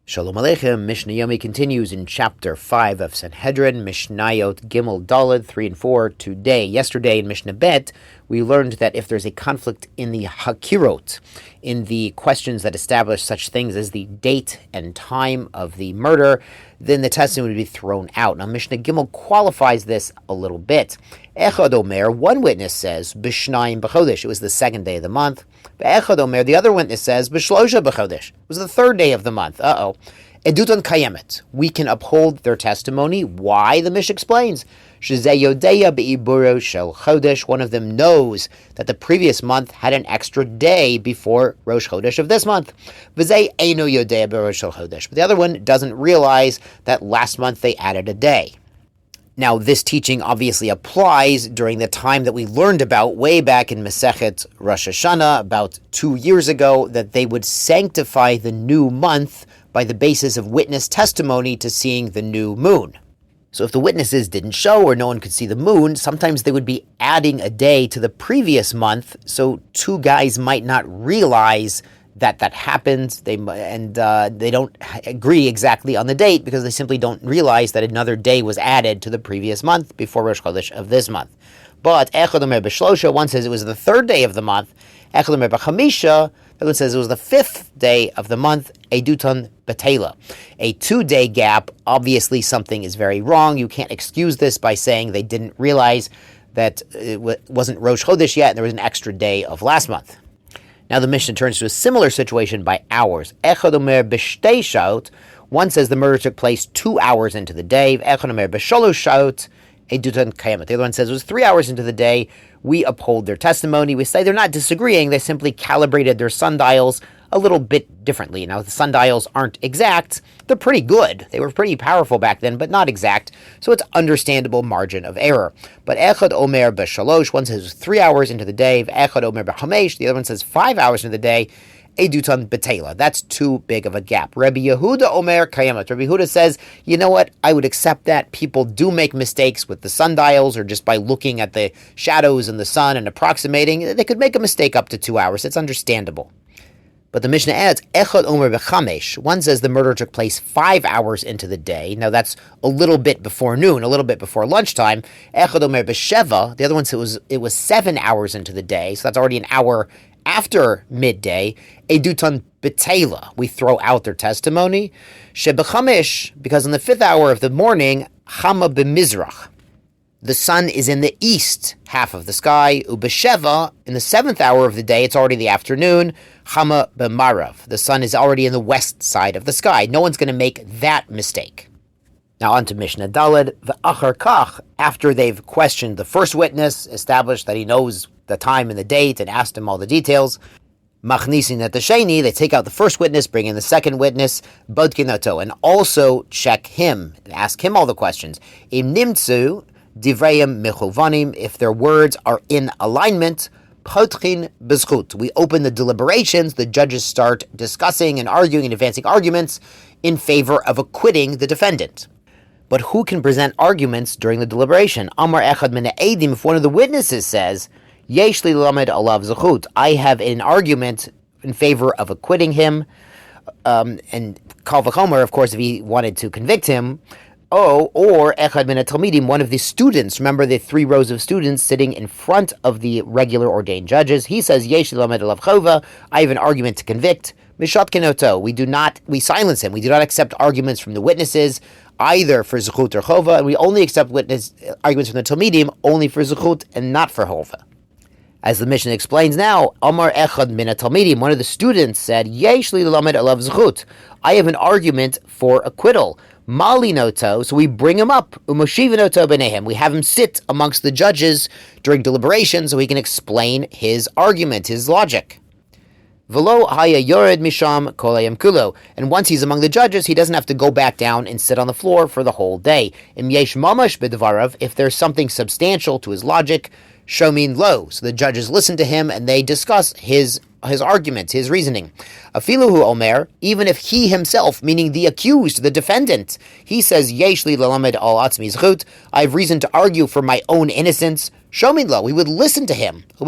Shalom Aleichem. Mishnah Yomi continues in chapter 5 of Sanhedrin, Mishnayot Gimel Daled 3 and 4. Yesterday in Mishnah Bet, we learned that if there's a conflict in the hakirot, in the questions that establish such things as the date and time of the murder, then the testimony would be thrown out. Now Mishnah Gimel qualifies this a little bit. Echad Omer, one witness says, B'shnayim b'chodesh, it was the second day of the month. Echad Omer, the other witness says, B'shlosha b'chodesh, it was the third day of the month. Edutan kayemet, we can uphold their testimony. Why? The Mishnah explains. Shezeh yodeya be'iburo shel chodesh, one of them knows that the previous month had an extra day before Rosh Chodesh of this month. V'zeh eino yodeya be'iburo shel chodesh, but the other one doesn't realize that last month they added a day. Now, this teaching obviously applies during the time that we learned about way back in Masechet Rosh Hashanah, about 2 years ago, that they would sanctify the new month by the basis of witness testimony to seeing the new moon. So if the witnesses didn't show or no one could see the moon, sometimes they would be adding a day to the previous month, so two guys might not realize that happened, they don't agree exactly on the date because they simply don't realize that another day was added to the previous month before Rosh Chodesh of this month. But Echad Omer b'Shlosha, one says it was the third day of the month. Echad Omer b'Chamisha, the one says it was the fifth day of the month. Edutan Batela, a 2-day gap. Obviously, something is very wrong. You can't excuse this by saying they didn't realize that it wasn't Rosh Chodesh yet, and there was an extra day of last month. Now the Mishnah turns to a similar situation by hours. Echad Omer b'shtei shaot, one says the murder took place 2 hours into the day. Echad Omer b'shalosh shaot, edutan kayemet. The other one says it was 3 hours into the day. We uphold their testimony. We say they're not disagreeing. They simply calibrated their sundials a little bit differently. Now, the sundials aren't exact. They're pretty good. They were pretty powerful back then, but not exact. So it's understandable margin of error. But Echad Omer b'shalosh, one says 3 hours into the day. Echad Omer b'chamesh, the other one says 5 hours into the day. Edutan betela. That's too big of a gap. Rabbi Yehuda Omer kayemet. Rabbi Yehuda says, you know what? I would accept that. People do make mistakes with the sundials or just by looking at the shadows in the sun and approximating. They could make a mistake up to 2 hours. It's understandable. But the Mishnah adds, Echad Omer b'chamesh. One says the murder took place 5 hours into the day. Now that's a little bit before noon, a little bit before lunchtime. Echad Omer b'sheva. The other one says it was 7 hours into the day, so that's already an hour after midday. Edutan betela. We throw out their testimony. Sheb'chamesh, because in the 5th hour of the morning, chama b'mizrach. The sun is in the east half of the sky. Ubesheva, in the 7th hour of the day, it's already the afternoon. Chama b'marav. The sun is already in the west side of the sky. No one's going to make that mistake. Now on to Mishnah Daled. V'achar kach, after they've questioned the first witness, established that he knows the time and the date, and asked him all the details, machnisin et sheni, they take out the first witness, bring in the second witness, bodkin oto, and also check him, and ask him all the questions. Im nimtzu divrayim mechovanim, if their words are in alignment, potchin b'zchut, we open the deliberations, the judges start discussing and arguing and advancing arguments in favor of acquitting the defendant. But who can present arguments during the deliberation? Amar echad min ha'edim, if one of the witnesses says, Yesh li lamed alav zechut, I have an argument in favor of acquitting him, and kal v'chomer, of course, if he wanted to convict him, or echad min talmidim, one of the students, remember the 3 rows of students sitting in front of the regular ordained judges, he says, Yesh li lamed alav chova, I have an argument to convict, mishat kenoto, we silence him, we do not accept arguments from the witnesses, either for zechut or chova, and we only accept arguments from the talmidim only for zechut and not for chova. As the Mishnah explains now, Amar Echad min talmidim, one of the students said, Yesh li lamed alav zechut, I have an argument for acquittal. Mali noto, so we bring him up. Umoshiva noto b'nehem, we have him sit amongst the judges during deliberation so he can explain his argument, his logic. V'lo haya yored misham kol hayam kulo, and once he's among the judges, he doesn't have to go back down and sit on the floor for the whole day. Im yesh mamash b'dvarav, if there's something substantial to his logic, shomin lo, so the judges listen to him and they discuss his arguments, his reasoning. Afiluhu omer, even if he himself, meaning the accused, the defendant, he says, Yesh li lalamed al atzmi zchut, I have reason to argue for my own innocence. Shomin lo, we would listen to him, but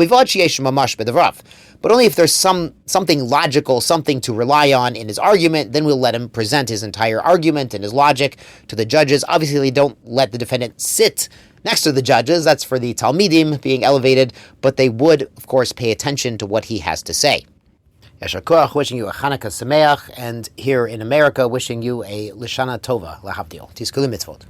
only if there's something logical, something to rely on in his argument, then we'll let him present his entire argument and his logic to the judges. Obviously, don't let the defendant sit next to the judges. That's for the Talmidim being elevated, but they would, of course, pay attention to what he has to say. Yashar Koach, wishing you a Chanukah Sameach, and here in America, wishing you a Lishana Tova, Lahavdil. Tizkulu mitzvot.